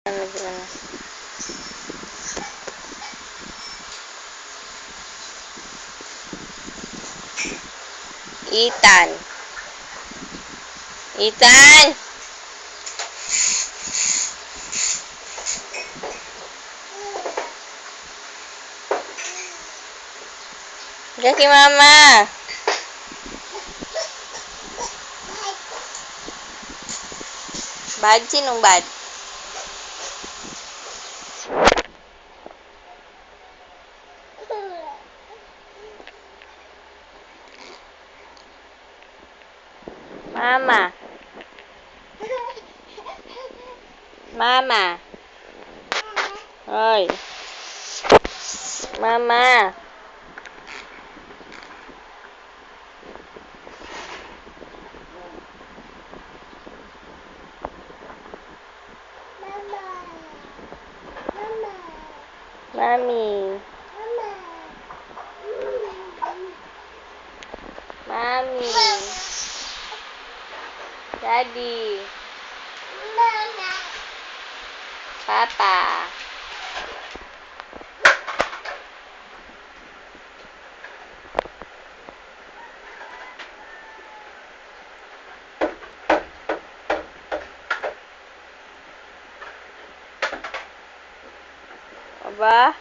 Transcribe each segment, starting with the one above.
Ethan. Ethan! Diyan kay mama. Bad? Sinong bad? Mama. Mama. Hoy. Mama. Mami. Mami. Daddy. Papa. Aba?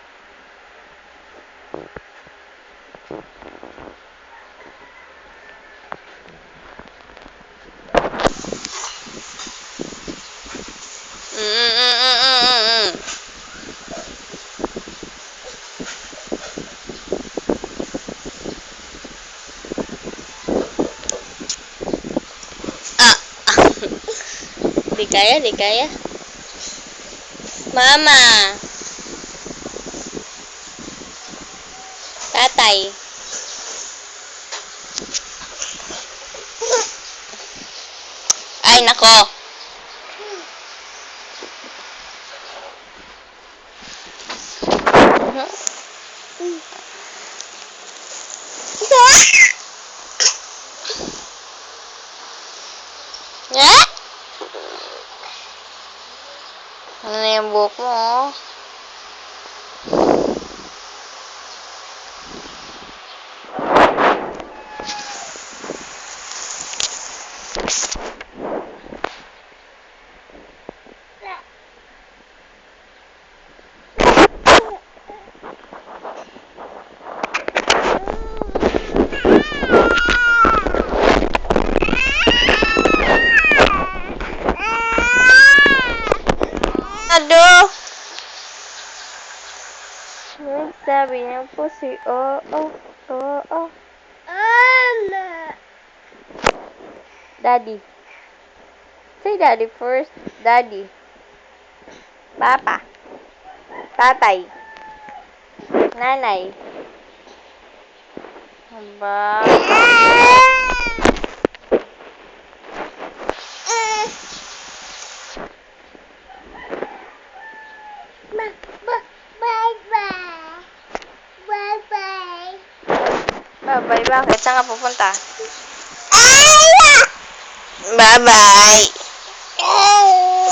Di kaya, di kaya. Mama. Tatay. Ay, nako. Ano na yung buhok mo? Ado! Sabi niya po si Oo. Daddy. Say daddy first. Daddy. Papa. Tatay. Nanay. Aba. Bye-bye. Bakit? Saan ka pupunta? Bye-bye.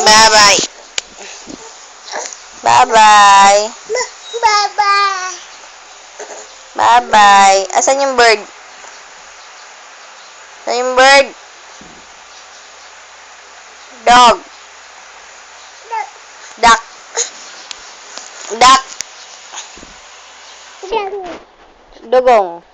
Bye-bye. Bye-bye. Bye-bye. Asan yung bird? Asan yung bird? Dog. Duck. Duck. Dugong.